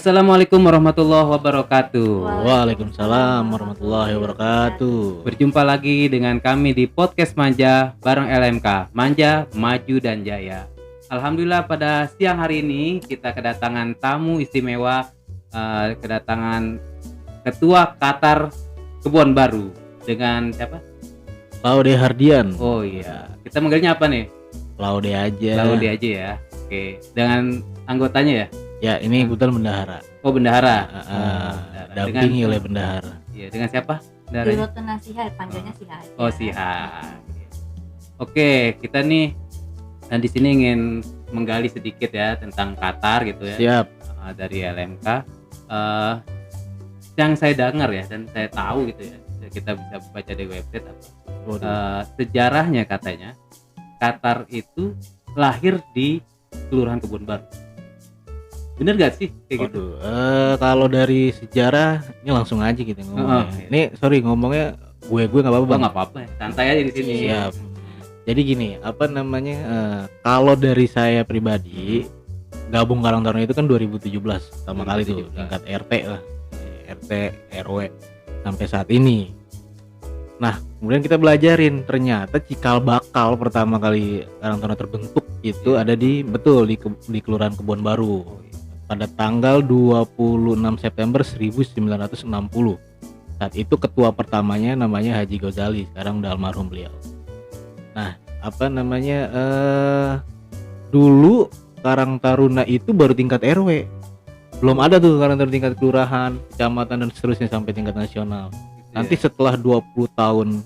Assalamualaikum warahmatullahi wabarakatuh. Waalaikumsalam warahmatullahi wabarakatuh. Berjumpa lagi dengan kami di Podcast Manja bareng LMK, Manja, Maju dan Jaya. Alhamdulillah pada siang hari ini kita kedatangan tamu istimewa, kedatangan Ketua Qatar Kebon Baru dengan siapa? Laude Hardian. Oh iya, kita manggilnya apa nih? Laude aja. Laude aja ya. Oke, dengan anggotanya ya? Ya, ini kebetulan bendahara. Oh bendahara. Dampingi oleh bendahara. Iya, dengan siapa? Pilotu Nasihat, panggilnya Sihat. Oh Sihat. Oke, kita nih di sini ingin menggali sedikit ya tentang Qatar gitu ya. Siap. Dari LMK. Yang saya dengar ya dan saya tahu gitu ya, kita bisa baca di website sejarahnya katanya Qatar itu lahir di Kelurahan Kebon Baru. Bener gak sih kayak gitu? Kalau dari sejarah ini langsung aja gitu ngomongnya. Ini sorry ngomongnya gue nggak apa-apa. Nggak apa-apa, santai aja di sini. Siap. Jadi gini, kalau dari saya pribadi gabung Karang Taruna itu kan 2017 pertama kali tuh tingkat RT lah, RT RW sampai saat ini. Nah, kemudian kita belajarin ternyata cikal bakal pertama kali Karang Taruna terbentuk itu ada di Kelurahan Kebon Baru pada tanggal 26 September 1960. Saat itu ketua pertamanya namanya Haji Ghazali, sekarang udah almarhum beliau. Nah, dulu Karang Taruna itu baru tingkat RW. Belum ada tuh Karang Taruna tingkat kelurahan, kecamatan dan seterusnya sampai tingkat nasional. Nanti setelah 20 tahun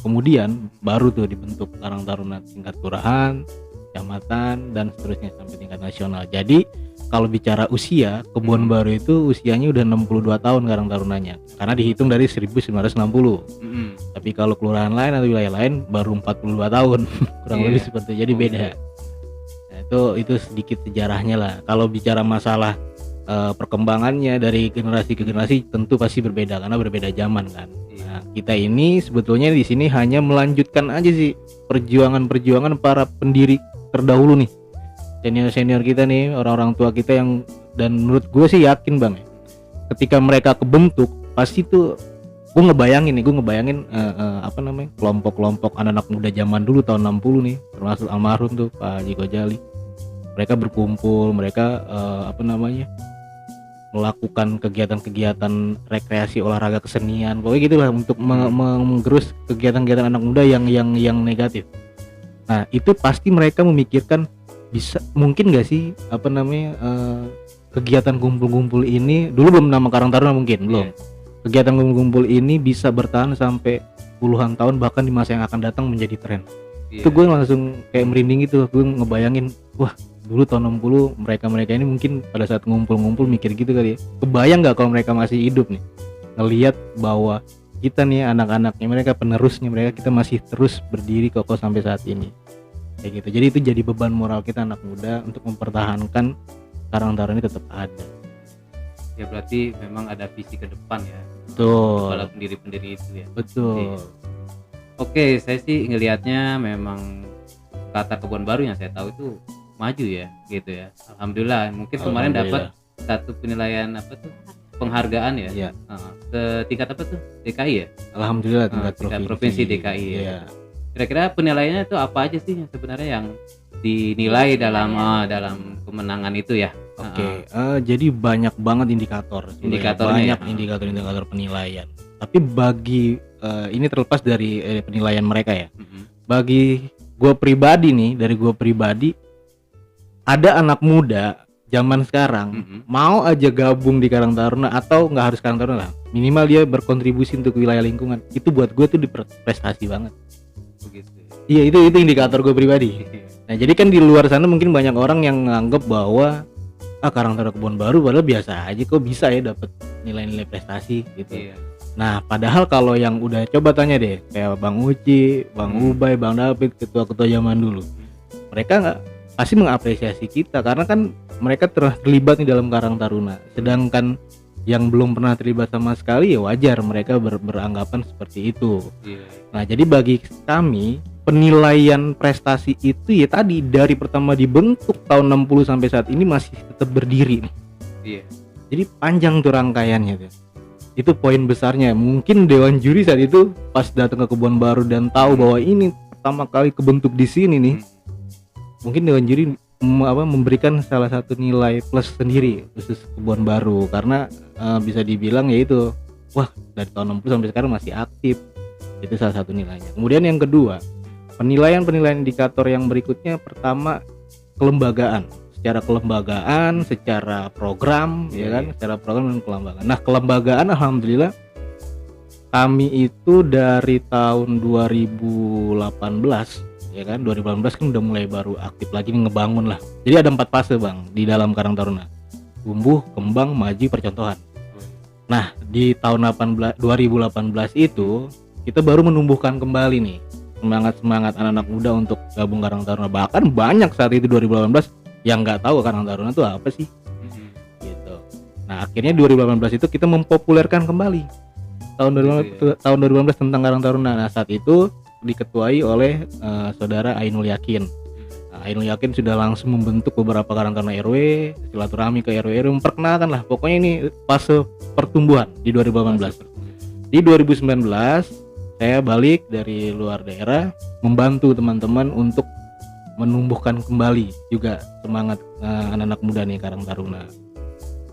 kemudian baru tuh dibentuk Karang Taruna tingkat kelurahan, kecamatan dan seterusnya sampai tingkat nasional. Jadi kalau bicara usia, Kebon Baru itu usianya udah 62 tahun Karang Tarunanya karena dihitung dari 1960. Tapi kalau kelurahan lain atau wilayah lain baru 42 tahun kurang lebih seperti itu. Jadi beda. Nah, itu sedikit sejarahnya lah. Kalau bicara masalah perkembangannya dari generasi ke generasi tentu pasti berbeda karena berbeda zaman kan. Nah, kita ini sebetulnya di sini hanya melanjutkan aja sih perjuangan para pendiri terdahulu nih, senior kita nih, orang-orang tua kita yang, dan menurut gue sih yakin bang, ketika mereka kebentuk pasti tuh gue ngebayangin kelompok-kelompok anak-anak muda zaman dulu tahun 60 nih, termasuk almarhum tuh Pak Haji Ghazali. Mereka berkumpul, mereka melakukan kegiatan-kegiatan rekreasi, olahraga, kesenian, pokoknya gitulah untuk menggerus kegiatan-kegiatan anak muda yang negatif. Nah, itu pasti mereka memikirkan mungkin gak sih kegiatan kumpul-kumpul ini, dulu belum nama Karang Taruna mungkin belum. Kegiatan kumpul-kumpul ini bisa bertahan sampai puluhan tahun bahkan di masa yang akan datang menjadi tren. Itu gue langsung kayak merinding gitu, gue ngebayangin, wah dulu tahun 60 mereka ini mungkin pada saat ngumpul-ngumpul mikir gitu kali ya. Kebayang gak kalau mereka masih hidup nih, ngelihat bahwa kita nih anak-anaknya, mereka penerusnya, kita masih terus berdiri kokoh sampai saat ini kayak gitu. Jadi itu jadi beban moral kita anak muda untuk mempertahankan Karang Taruna ini tetap ada. Ya berarti memang ada visi ke depan ya. Betul. Para pendiri-pendiri itu ya. Betul. Oke, saya sih ngelihatnya memang Qatar Kebon Baru yang saya tahu itu maju ya, gitu ya. Alhamdulillah. Mungkin kemarin dapat satu penilaian penghargaan ya. Iya. Tingkat DKI ya. Alhamdulillah tingkat provinsi DKI ya. Kira-kira penilaiannya itu apa aja sih yang sebenarnya yang dinilai dalam kemenangan itu ya? Oke. Jadi banyak banget indikatornya. Indikator penilaian. Tapi bagi ini terlepas dari penilaian mereka ya. Bagi gue pribadi, ada anak muda zaman sekarang mau aja gabung di Karang Taruna, atau nggak harus Karang Taruna lah, minimal dia berkontribusi untuk wilayah lingkungan, itu buat gue tuh prestasi banget. Begitu. Iya, itu indikator gue pribadi. Nah, jadi kan di luar sana mungkin banyak orang yang nganggep bahwa Karang Taruna Kebon Baru padahal biasa aja, kok bisa ya dapat nilai-nilai prestasi gitu. Nah, padahal kalau yang udah coba tanya deh kayak Bang Uci, Bang Ubay, Bang David, ketua-ketua zaman dulu, mereka pasti mengapresiasi kita karena kan mereka terlibat nih dalam Karang Taruna. Sedangkan yang belum pernah terlibat sama sekali ya wajar mereka beranggapan seperti itu. Nah, jadi bagi kami penilaian prestasi itu ya tadi dari pertama dibentuk tahun 60 sampai saat ini masih tetap berdiri nih. Jadi panjang tuh rangkaiannya tuh. Itu poin besarnya. Mungkin dewan juri saat itu pas datang ke Kebon Baru dan tahu bahwa ini pertama kali kebentuk di sini nih, mungkin dewan juri memberikan salah satu nilai plus sendiri khusus Kebon Baru, karena bisa dibilang ya itu, wah dari tahun 60 sampai sekarang masih aktif. Itu salah satu nilainya. Kemudian yang kedua, penilaian indikator yang berikutnya, pertama kelembagaan. Secara kelembagaan, secara program, ya kan, secara program dan kelembagaan. Nah, kelembagaan alhamdulillah kami itu dari tahun 2018, ya kan, 2018 kan udah mulai baru aktif lagi nih, ngebangun lah. Jadi ada 4 fase Bang di dalam Karang Taruna: tumbuh, kembang, maju, percontohan. Nah, di tahun 2018 itu kita baru menumbuhkan kembali nih semangat anak-anak muda untuk gabung Karang Taruna. Bahkan banyak saat itu 2018 yang nggak tahu Karang Taruna itu apa sih, gitu. Nah, akhirnya 2018 itu kita mempopulerkan kembali tahun 2018 tentang Karang Taruna. Nah, saat itu diketuai oleh saudara Ainul Yakin. Ainul Yakin sudah langsung membentuk beberapa Karang Taruna RW, silaturahmi ke RW, memperkenalkan lah. Pokoknya ini fase pertumbuhan di 2018. Di 2019 saya balik dari luar daerah membantu teman-teman untuk menumbuhkan kembali juga semangat anak-anak muda nih Karang Taruna.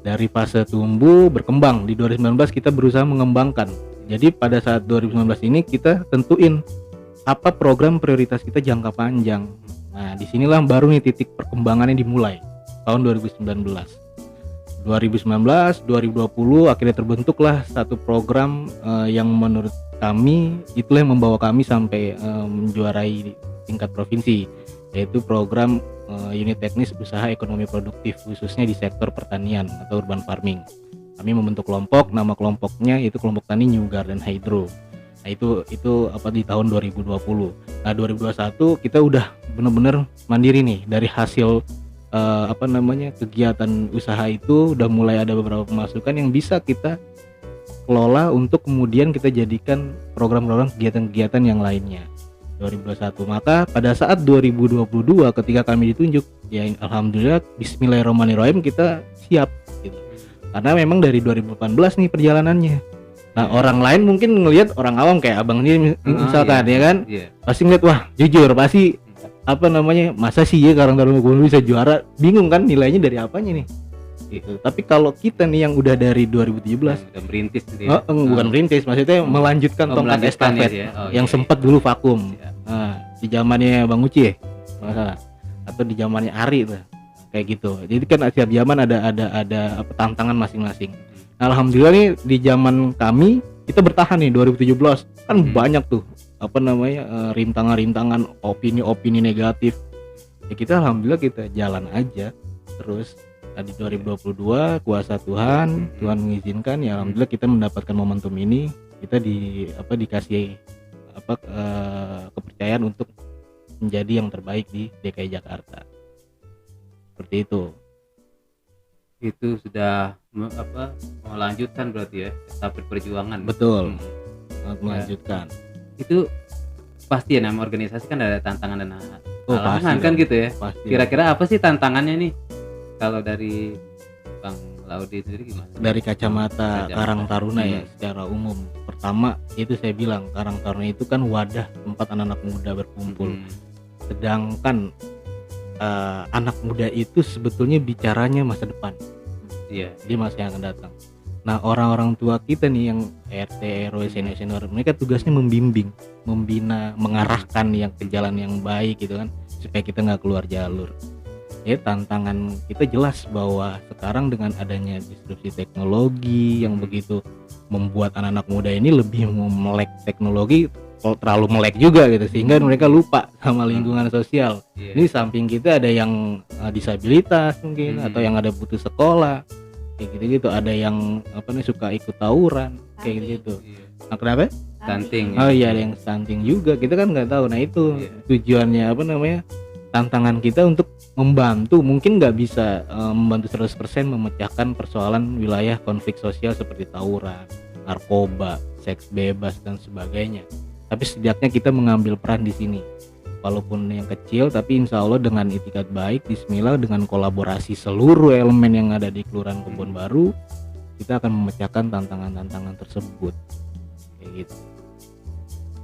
Dari fase tumbuh berkembang, di 2019 kita berusaha mengembangkan. Jadi pada saat 2019 ini kita tentuin apa program prioritas kita jangka panjang. Nah, disinilah baru nih titik perkembangannya dimulai tahun 2019, 2020 akhirnya terbentuklah satu program yang menurut kami itulah yang membawa kami sampai menjuarai tingkat provinsi, yaitu program unit teknis usaha ekonomi produktif khususnya di sektor pertanian atau urban farming. Kami membentuk kelompok, nama kelompoknya yaitu kelompok tani New Garden Hydro. Nah, itu di tahun 2020. Nah, 2021 kita udah benar-benar mandiri nih dari hasil kegiatan usaha itu, udah mulai ada beberapa pemasukan yang bisa kita kelola untuk kemudian kita jadikan program-program kegiatan-kegiatan yang lainnya. 2021. Maka pada saat 2022 ketika kami ditunjuk, ya alhamdulillah bismillahirrahmanirrahim kita siap gitu. Karena memang dari 2018 nih perjalanannya. Nah, orang lain mungkin ngelihat, orang awam kayak abang ini misalkan ya kan, pasti ngeliat, wah jujur pasti masa sih ya Karang Taruna bisa juara, bingung kan nilainya dari apanya nih gitu. Tapi kalau kita nih yang udah dari 2017 udah merintis gitu ya. Bukan merintis, maksudnya melanjutkan tongkat estafet yang sempat dulu vakum. Di zamannya Bang Uci ya, masalah, atau di zamannya Ari tuh, kayak gitu. Jadi kan setiap zaman ada tantangan masing-masing. Nah, alhamdulillah nih di zaman kami kita bertahan nih 2017 kan banyak tuh rintangan-rintangan, opini-opini negatif. Ya kita alhamdulillah kita jalan aja terus. Di 2022 kuasa Tuhan mengizinkan, ya alhamdulillah kita mendapatkan momentum ini, kita dikasih kepercayaan untuk menjadi yang terbaik di DKI Jakarta. Seperti itu. Itu sudah melanjutkan berarti ya estafet perjuangan. Betul. Melanjutkan. Itu pasti ya, nama organisasi kan ada tantangan dan halangan kan gitu ya. Pasti. Kira-kira apa sih tantangannya nih? Kalau dari Bang Laudi sendiri gimana? Dari kacamata Karang Taruna ya secara umum. Pertama itu saya bilang Karang Taruna itu kan wadah tempat anak-anak muda berkumpul. Sedangkan anak muda itu sebetulnya bicaranya masa depan. Iya, di masa yang akan datang. Nah, orang-orang tua kita nih yang RT, RW, senior, mereka tugasnya membimbing, membina, mengarahkan yang ke jalan yang baik gitu kan, supaya kita nggak keluar jalur. Ya, tantangan kita jelas bahwa sekarang dengan adanya disrupsi teknologi yang begitu membuat anak-anak muda ini lebih melek teknologi, terlalu melek juga gitu, sehingga mereka lupa sama lingkungan sosial. Ini samping kita ada yang disabilitas mungkin, atau yang ada putus sekolah kayak gitu-gitu, ada yang suka ikut tawuran kayak gitu. Nah, kenapa? Stunting. Oh iya, ada yang stunting juga, kita kan nggak tahu. Nah, itu tujuannya tantangan kita untuk membantu, mungkin nggak bisa membantu 100% memecahkan persoalan wilayah konflik sosial seperti tawuran, narkoba, seks bebas dan sebagainya. Tapi setidaknya kita mengambil peran di sini walaupun yang kecil, tapi insya Allah dengan itikat baik, bismillah, dengan kolaborasi seluruh elemen yang ada di Kelurahan Kebon Baru, kita akan memecahkan tantangan-tantangan tersebut kayak gitu.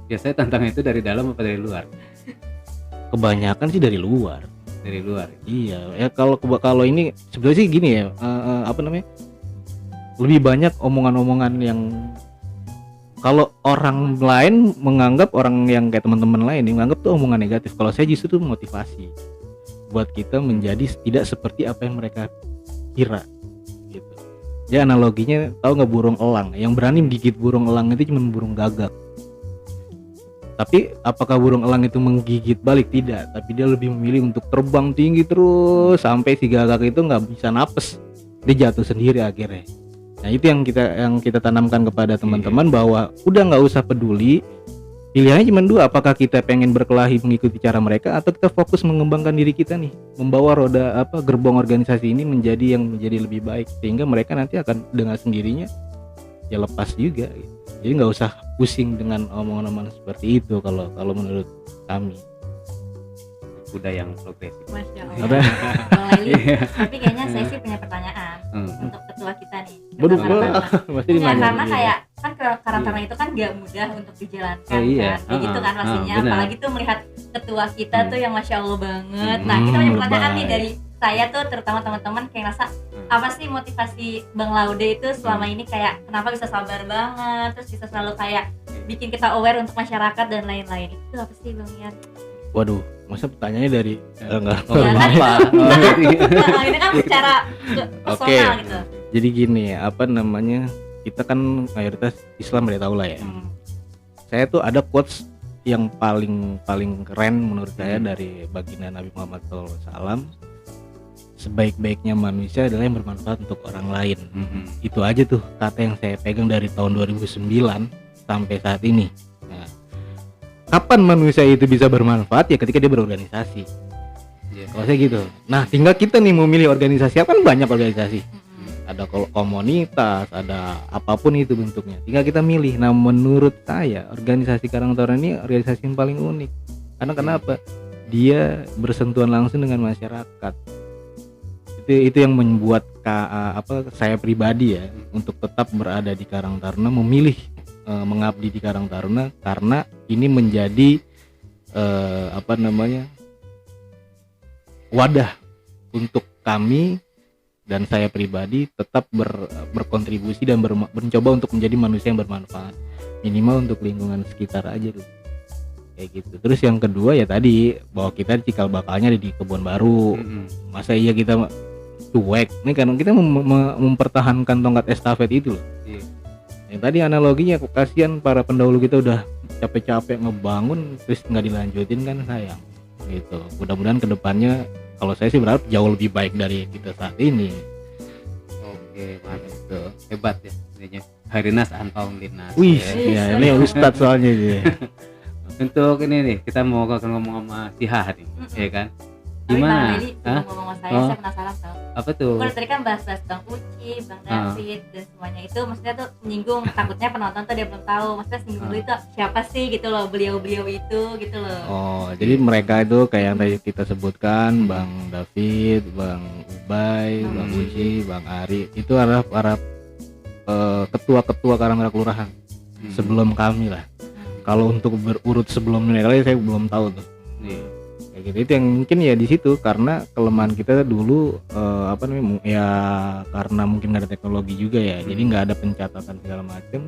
Biasanya tantangan itu dari dalam apa dari luar? Kebanyakan sih dari luar. Dari luar. Iya, ya kalau ini sebenarnya sih gini ya, apa namanya? Lebih banyak omongan-omongan yang kalau orang lain menganggap, orang yang kayak teman-teman lain yang menganggap tuh omongan negatif. Kalau saya justru tuh motivasi buat kita menjadi tidak seperti apa yang mereka kira gitu. Ya analoginya, tahu nggak burung elang? Yang berani menggigit burung elang itu cuma burung gagak. Tapi apakah burung elang itu menggigit balik? Tidak, tapi dia lebih memilih untuk terbang tinggi terus sampai si gagak itu nggak bisa napes, dia jatuh sendiri akhirnya. Nah itu yang kita tanamkan kepada teman-teman, bahwa udah nggak usah peduli, pilihannya cuma dua, apakah kita pengen berkelahi mengikuti cara mereka atau kita fokus mengembangkan diri kita nih, membawa roda gerbong organisasi ini menjadi lebih baik, sehingga mereka nanti akan dengan sendirinya ya lepas juga gitu. Jadi nggak usah pusing dengan omongan-omongan seperti itu kalau menurut kami. Kuda yang progresif. Masya Apa? Allah. Bang Leli, tapi kayaknya saya sih punya pertanyaan untuk ketua kita nih. Waduh, Ya, masih dimana? karena kayak kan karantana itu kan gak mudah untuk dijalankan Oh, iya. kan, kayak gitu kan pastinya. Benar. Apalagi tuh melihat ketua kita tuh yang Masya Allah banget. Nah kita punya pertanyaan nih baik. dari saya tuh, terutama teman-teman kayak ngerasa apa sih motivasi Bang Laude itu selama ini, kayak kenapa bisa sabar banget, terus bisa selalu kayak bikin kita aware untuk masyarakat dan lain-lain. Itu apa sih Bang Ian? Waduh, masa pertanyaannya dari enggak. Oh, Iya, kan? apa? Nah, ini kan secara personal Oke. gitu. Jadi gini, apa namanya? Kita kan mayoritas Islam, udah tahu lah ya. Saya tuh ada quotes yang paling keren menurut saya dari baginda Nabi Muhammad SAW. Sebaik-baiknya manusia adalah yang bermanfaat untuk orang lain. Itu aja tuh kata yang saya pegang dari tahun 2009 sampai saat ini. Nah, kapan manusia itu bisa bermanfaat? Ya ketika dia berorganisasi. Kalau saya gitu. Nah tinggal kita nih mau milih organisasi apa, kan banyak organisasi. Ada komunitas, ada apapun itu bentuknya. Tinggal kita milih. Nah menurut saya organisasi Karang Taruna ini organisasi yang paling unik. Karena kenapa? Dia bersentuhan langsung dengan masyarakat. Itu yang membuat saya pribadi ya untuk tetap berada di Karang Taruna, memilih mengabdi di Karang Taruna, karena ini menjadi wadah untuk kami dan saya pribadi tetap berkontribusi dan mencoba untuk menjadi manusia yang bermanfaat, minimal untuk lingkungan sekitar aja tuh kayak gitu. Terus yang kedua ya tadi, bahwa kita cikal bakalnya di Kebon Baru. Masa iya kita cuek? Ini kan kita mempertahankan tongkat estafet itu loh. Yang tadi analoginya, kasihan para pendahulu kita udah capek-capek ngebangun terus nggak dilanjutin, kan sayang gitu. Mudah-mudahan kedepannya, kalau saya sih berharap jauh lebih baik dari kita saat ini. Oke, mantap. Hebat ya intinya. Harinas anpaum linnas. Wih, Ya. ya ini Ustadz soalnya dia. Untuk ini nih, kita mau ngomong sama si Hah nih, ya kan? Tapi Bang Gimana? Leli, Hah? ngomong sama saya, Oh. saya penasaran tau. Apa tuh? Kalau tadi kan bahas-bahas Bang Uci, Bang David dan semuanya itu, maksudnya tuh menyinggung, takutnya penonton tuh dia belum tahu, maksudnya singgung dulu itu siapa sih gitu loh, beliau-beliau itu gitu loh. Oh, jadi mereka itu kayak yang tadi kita sebutkan, Bang David, Bang Ubay, Bang Uci, Bang Ari, itu adalah para ketua-ketua Karang Taruna Kelurahan sebelum kami lah. Kalau untuk berurut sebelumnya saya belum tahu tuh. Kayak gitu. Itu yang mungkin ya di situ, karena kelemahan kita dulu ya karena mungkin nggak ada teknologi juga ya, jadi nggak ada pencatatan segala macam,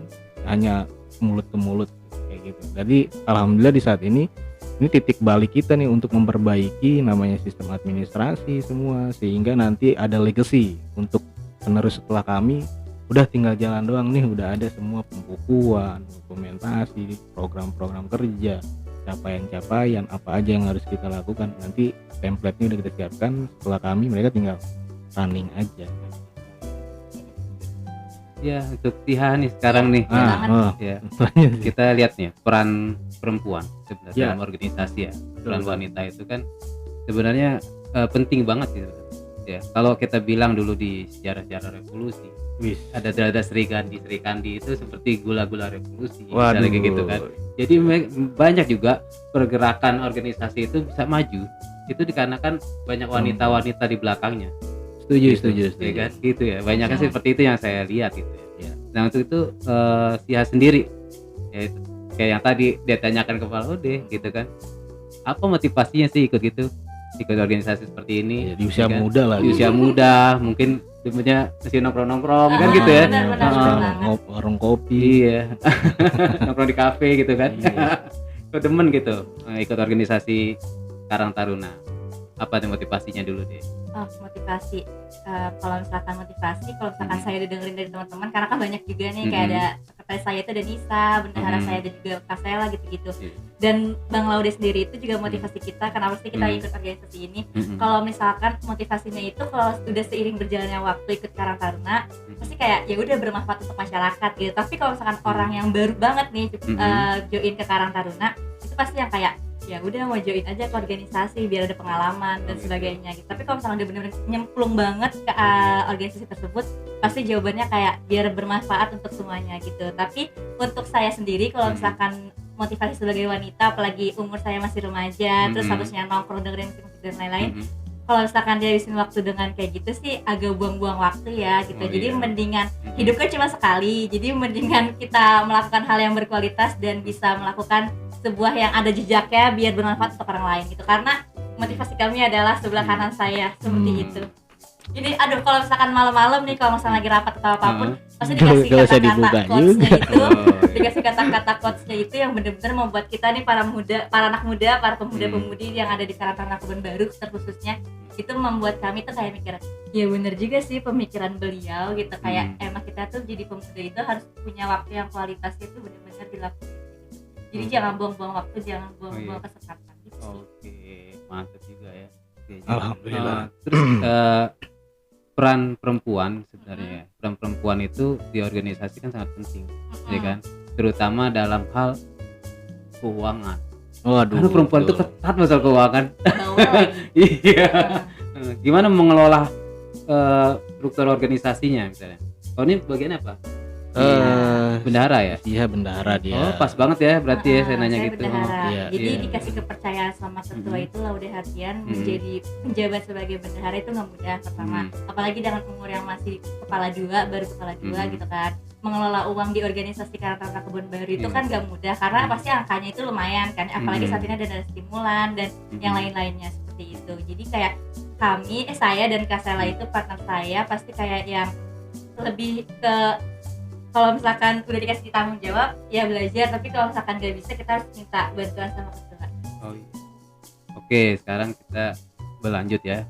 hanya mulut ke mulut kayak gitu. Jadi alhamdulillah di saat ini titik balik kita nih untuk memperbaiki namanya sistem administrasi semua, sehingga nanti ada legacy untuk penerus setelah kami. Udah tinggal jalan doang nih, udah ada semua pembukuan, dokumentasi, program-program kerja, capaian-capaian apa aja yang harus kita lakukan. Nanti template-nya udah kita siapkan, setelah kami mereka tinggal running aja. Ya, untuk Tiha nih sekarang nih. Ya. Kita lihat nih peran perempuan sebenarnya dalam organisasi ya. Peran wanita itu kan sebenarnya penting banget gitu. Ya, kalau kita bilang dulu di sejarah-sejarah revolusi, Wis. ada Serikandi itu seperti gula-gula revolusi, Waduh. misalnya kayak gitu kan. Jadi banyak juga pergerakan organisasi itu bisa maju itu dikarenakan banyak wanita-wanita di belakangnya. Setuju. Ya kan? Gitu ya. Banyaknya Betul. seperti itu yang saya lihat gitu ya. Ya. Nah, untuk itu Sia sendiri ya itu kayak yang tadi dia tanyakan ke Pak Ode gitu kan. Apa motivasinya sih ikut gitu? Ikut organisasi seperti ini Ya, di usia ya kan? muda lah. Di usia muda, mungkin sebenarnya masih nongkrong kan gitu ya. benar banget. Warung kopi. Iya. Nongkrong di kafe gitu kan. Iya. Kok demen gitu ikut organisasi Karang Taruna. Apa nih motivasinya dulu deh? Oh, motivasi. Kalau misalkan saya udah dengerin dari teman-teman, karena kan banyak juga nih kayak ada sekretaris saya itu ada Nisa, bendahara saya ada juga Kak Sela gitu-gitu. Iya. Dan Bang Laude sendiri itu juga motivasi kita, kenapa sih kita ikut organisasi ini? Kalau misalkan motivasinya itu kalau sudah seiring berjalannya waktu ikut Karang Taruna, pasti kayak ya udah bermanfaat untuk masyarakat gitu. Tapi kalau misalkan orang yang baru banget nih join ke Karang Taruna, itu pasti yang kayak ya udah mau join aja ke organisasi biar ada pengalaman dan sebagainya gitu. Tapi kalau misalnya udah bener-bener nyemplung banget ke organisasi tersebut, pasti jawabannya kayak biar bermanfaat untuk semuanya gitu. Tapi untuk saya sendiri kalau misalkan motivasi sebagai wanita, apalagi umur saya masih remaja, terus harusnya nongkrong dengerin musik dan lain-lain, kalau misalkan dia habisin waktu dengan kayak gitu sih agak buang-buang waktu ya gitu. Jadi mendingan hidup kan cuma sekali, jadi mendingan kita melakukan hal yang berkualitas dan bisa melakukan sebuah yang ada jejaknya biar bermanfaat untuk orang lain gitu. Karena motivasi kami adalah sebelah kanan saya seperti itu. Ini aduh, kalau misalkan malam-malam nih kalau misalnya lagi rapat atau apapun, pasti dikasih Gak usah kata-kata dibuka quotes-nya juga. itu, dikasih kata-kata quotes-nya itu yang benar-benar membuat kita nih para anak muda, para pemuda-pemudi yang ada di Karang Taruna Kebonbaru terkhususnya, itu membuat kami tuh kayak mikir, ya bener juga sih pemikiran beliau gitu, kayak emang kita tuh jadi pemuda itu harus punya waktu yang kualitasnya itu benar-benar dilakukan. Jadi jangan buang-buang waktu, jangan buang-buang kesempatan gitu sih. Oke, mantap juga ya. Oke, jadi, Alhamdulillah. Terus peran perempuan sebenarnya, peran perempuan itu di organisasi kan sangat penting, ya kan? Terutama dalam hal keuangan. Waduh. Karena perempuan itu betul. ketat masalah keuangan. Bawel lagi. Iya. Gimana mengelola struktur organisasinya misalnya? Kalau ini bagian apa? Bendahara ya? Iya, bendahara dia. Oh, pas banget ya berarti ya saya nanya gitu. Bendahara. Iya, Jadi iya. dikasih kepercayaan sama ketua itu Laude Hardian menjadi penjabat sebagai bendahara itu nggak mudah pertama. Apalagi dengan umur yang masih baru kepala dua gitu kan. Mengelola uang di organisasi Karang Taruna Kebonbaru itu kan nggak mudah karena pasti angkanya itu lumayan kan. Apalagi saat ini ada dana stimulan dan yang lain-lainnya seperti itu. Jadi kayak saya dan Kak Sela itu partner saya pasti kayak yang lebih ke kalau misalkan udah dikasih tanggung jawab ya belajar, tapi kalau misalkan gak bisa kita harus minta bantuan sama ketua. Oh iya. Oke, sekarang kita berlanjut ya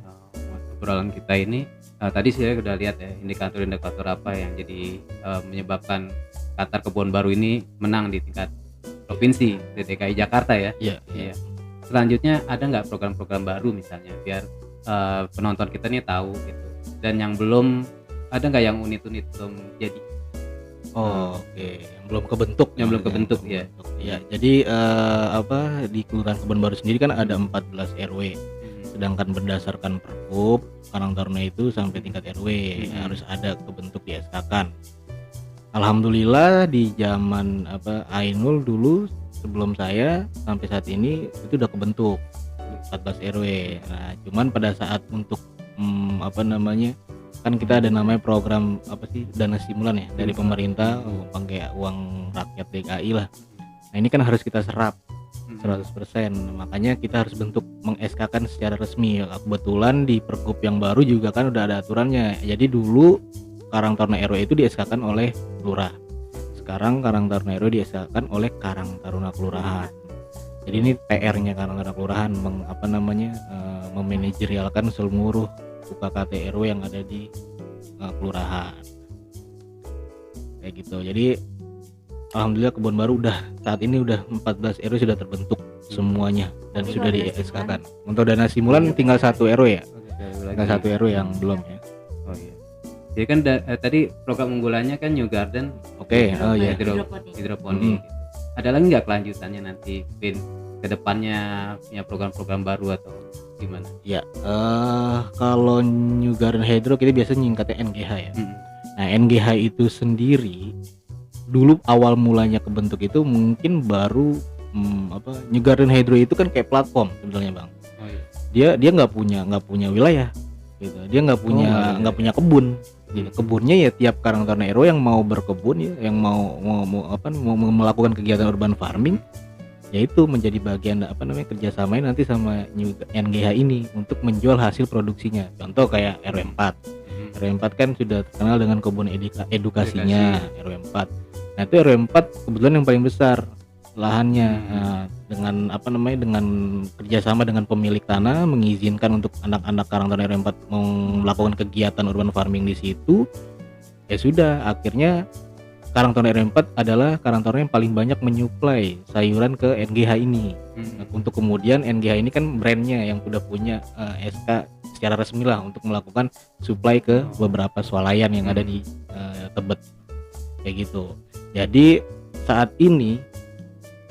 obrolan kita ini. Tadi saya udah lihat ya indikator-indikator apa yang jadi menyebabkan Qatar Kebonbaru ini menang di tingkat provinsi di DKI Jakarta ya. Iya. Selanjutnya ada nggak program-program baru misalnya biar penonton kita nih tahu gitu. Dan yang belum ada nggak yang unit-unit belum jadi? Oke, yang belum kebentuk. Ya. Ya, jadi di Kelurahan Kebonbaru sendiri kan ada 14 RW. Sedangkan berdasarkan Pergub Karang Taruna itu sampai tingkat RW harus ada kebentuk di SK-kan. Alhamdulillah di zaman Ainul dulu sebelum saya sampai saat ini itu udah kebentuk 14 RW. Nah, cuman pada saat untuk kan kita ada namanya program dana stimulan ya dari pemerintah pakai uang rakyat DKI lah. Nah, ini kan harus kita serap 100%, makanya kita harus bentuk meng-SK-kan secara resmi. Kebetulan di Pergub yang baru juga kan udah ada aturannya. Jadi dulu Karang Taruna RW itu di-SK-kan oleh lurah. Sekarang Karang Taruna RW di-SK-kan oleh Karang Taruna Kelurahan. Jadi ini PR-nya Karang Taruna Kelurahan memanajerialkan seluruh UKKT RW yang ada di kelurahan. Kayak gitu. Jadi alhamdulillah Kebonbaru saat ini udah 14 RW sudah terbentuk semuanya dan Tapi sudah kalau di dana SK-kan. Untuk dana stimulan tinggal 1 RW ya. Tinggal 1 RW yang belum ya. Oh iya. Jadi kan tadi program unggulannya kan New Garden. Oke, oh iya. Hidroponik. Gitu. Ada lagi nggak kelanjutannya nanti Vin ke depannya punya program-program baru atau gimana? Ya, kalau New Garden Hydro kita biasa nyingkatnya NGH ya. Nah, NGH itu sendiri dulu awal mulanya kebentuk itu mungkin baru New Garden Hydro itu kan kayak platform sebenarnya Bang. Oh iya. Dia nggak punya wilayah gitu. Dia nggak punya kebun. Gitu. Kebunnya ya tiap Karang Taruna RW yang mau berkebun ya, yang mau melakukan kegiatan urban farming, yaitu menjadi bagian kerjasamanya nanti sama NGH ini untuk menjual hasil produksinya. Contoh kayak RW4. RW4 kan sudah terkenal dengan kebun edukasinya RW4. Nah itu RW4 kebetulan yang paling besar lahannya. Nah, dengan kerjasama dengan pemilik tanah mengizinkan untuk anak-anak Karang Taruna RW4 melakukan kegiatan urban farming di situ. Ya sudah, akhirnya Karang Taruna RW4 adalah Karang Taruna yang paling banyak menyuplai sayuran ke NGH ini. Untuk kemudian NGH ini kan brandnya yang udah punya SK secara resmi lah untuk melakukan supply ke beberapa swalayan yang ada di Tebet kayak gitu. Jadi saat ini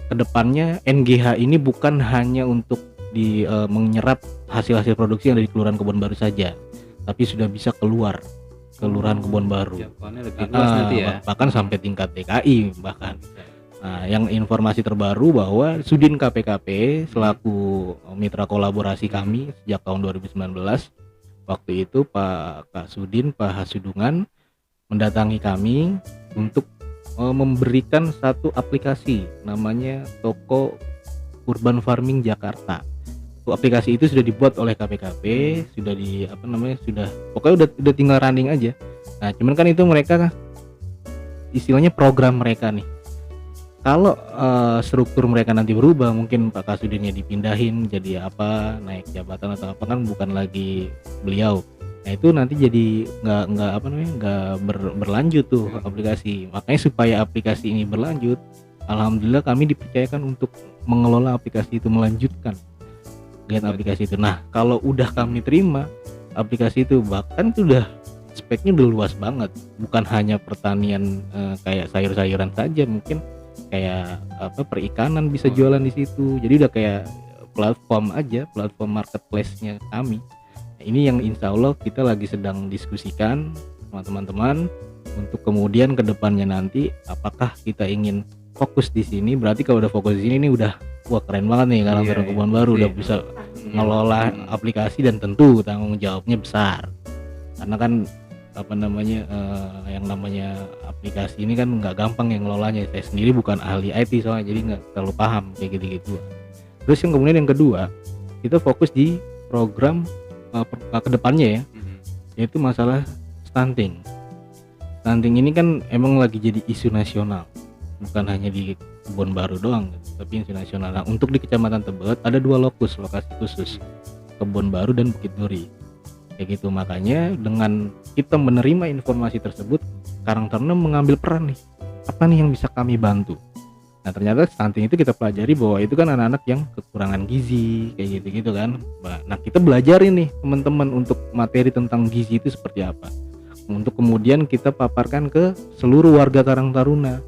kedepannya NGH ini bukan hanya untuk menyerap hasil-hasil produksi yang dari Kelurahan Kebon Baru saja, tapi sudah bisa keluar Kelurahan Kebon Baru. Lebih luas nanti ya. Bahkan sampai tingkat DKI bahkan. Nah, yang informasi terbaru bahwa Sudin KPKP selaku mitra kolaborasi kami sejak tahun 2019, waktu itu Pak Sudin, Pak Hasudungan mendatangi kami untuk memberikan satu aplikasi namanya Toko Urban Farming Jakarta. Aplikasi itu sudah dibuat oleh KPKP, pokoknya udah tinggal running aja. Nah, cuman kan itu mereka istilahnya program mereka nih. Kalau struktur mereka nanti berubah, mungkin Pak Kasudinnya dipindahin jadi apa, naik jabatan atau apa, kan bukan lagi beliau. Nah itu nanti jadi nggak berlanjut tuh aplikasi. Makanya supaya aplikasi ini berlanjut, alhamdulillah kami dipercayakan untuk mengelola aplikasi itu, melanjutkan kegiatan aplikasi itu. Nah kalau udah kami terima aplikasi itu, bahkan sudah speknya udah luas banget, bukan hanya pertanian kayak sayur-sayuran saja, mungkin kayak perikanan bisa jualan di situ. Jadi udah kayak platform marketplace-nya kami. Nah, ini yang insya Allah kita lagi sedang diskusikan sama teman-teman untuk kemudian kedepannya nanti apakah kita ingin fokus di sini. Berarti kalau udah fokus di sini ini udah keren banget nih Karang Taruna Kebon Baru udah bisa ngelola aplikasi, dan tentu tanggung jawabnya besar karena kan yang namanya aplikasi ini kan nggak gampang yang ngelolanya. Saya sendiri bukan ahli IT soalnya, jadi nggak terlalu paham kayak gitu. Terus yang kedua kita fokus di program kedepannya ya, yaitu masalah stunting. Stunting ini kan emang lagi jadi isu nasional, bukan hanya di Kebon Baru doang, tapi isu nasional. Nah, untuk di Kecamatan Tebet ada 2 lokasi khusus, Kebon Baru dan Bukit Duri. Kayak gitu, makanya dengan kita menerima informasi tersebut, Karang Taruna mengambil peran nih. Apa nih yang bisa kami bantu? Nah ternyata stunting itu kita pelajari bahwa itu kan anak-anak yang kekurangan gizi kayak gitu kan. Nah kita belajarin nih teman-teman untuk materi tentang gizi itu seperti apa, untuk kemudian kita paparkan ke seluruh warga Karang Taruna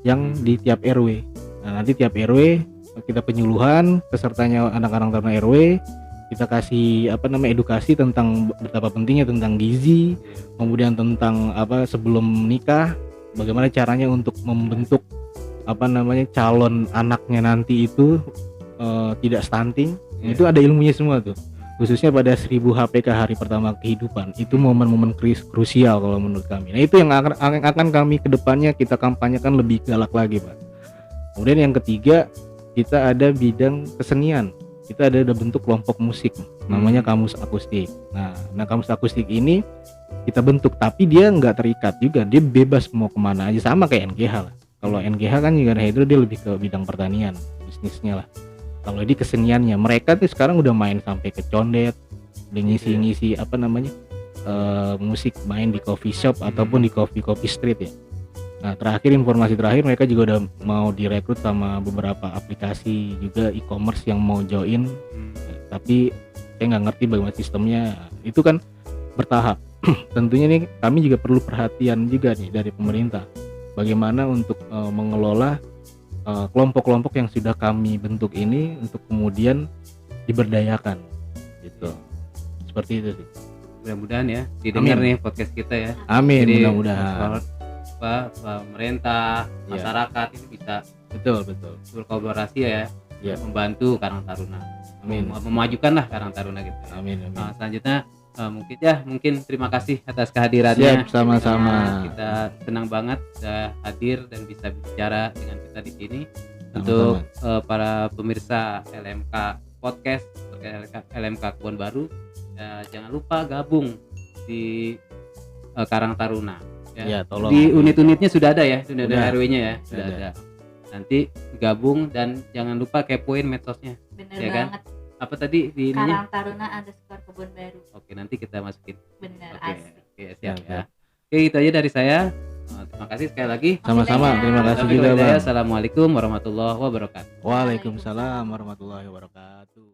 yang di tiap RW. Nah nanti tiap RW kita penyuluhan pesertanya anak Karang Taruna RW, kita kasih edukasi tentang betapa pentingnya tentang gizi, kemudian tentang sebelum nikah bagaimana caranya untuk membentuk calon anaknya nanti itu tidak stunting. Itu ada ilmunya semua tuh, khususnya pada 1000 HPK hari pertama kehidupan. Itu momen-momen krusial kalau menurut kami. Nah itu yang akan kami kedepannya kita kampanyekan lebih galak lagi Pak. Kemudian yang ketiga, kita ada bidang kesenian. Kita ada bentuk kelompok musik namanya Kamus Akustik. Nah Kamus Akustik ini kita bentuk, tapi dia nggak terikat juga, dia bebas mau kemana aja, sama kayak NGH lah. Kalau NGH kan juga Hydro dia lebih ke bidang pertanian, bisnisnya lah. Kalau di keseniannya mereka tuh sekarang udah main sampai ke condet, udah ngisi musik, main di coffee shop ataupun di coffee street ya. Nah informasi terakhir mereka juga udah mau direkrut sama beberapa aplikasi juga e-commerce yang mau join. Tapi saya nggak ngerti bagaimana sistemnya, itu kan bertahap. Tentunya nih kami juga perlu perhatian juga nih dari pemerintah, bagaimana untuk mengelola kelompok-kelompok yang sudah kami bentuk ini untuk kemudian diberdayakan. gitu. Seperti itu sih. Mudah-mudahan ya didengar Amin. nih podcast kita ya. Amin, Jadi mudah-mudahan. pemerintah, Iya. masyarakat ini bisa Betul. berkolaborasi ya, Iya. membantu Karang Taruna, Amin. memajukan lah Karang Taruna gitu. Ya. Amin. Selanjutnya mungkin terima kasih atas kehadirannya. Siap, sama-sama. Kita senang banget bisa hadir dan bisa bicara dengan kita di sini. Sama-sama. Untuk para pemirsa LMK Podcast, LMK Kebon Baru, jangan lupa gabung di Karang Taruna. Iya, tolong. Di unit-unitnya sudah ada ya, sudah ada Sudah. RW-nya ya, Sudah sudah ada. ada. Nanti gabung dan jangan lupa kepoin medsosnya. Bener Ya kan? banget. Apa tadi di ininya? Karang Taruna _Kebon Baru. Oke, nanti kita masukin. Bener, Oke, asik. oke, siap Siap, ya. Oke, itu aja dari saya. Terima kasih sekali lagi. Sama-sama, terima kasih Taufiq juga, wal hidayah. Bang. Assalamualaikum warahmatullahi wabarakatuh. Waalaikumsalam warahmatullahi wabarakatuh.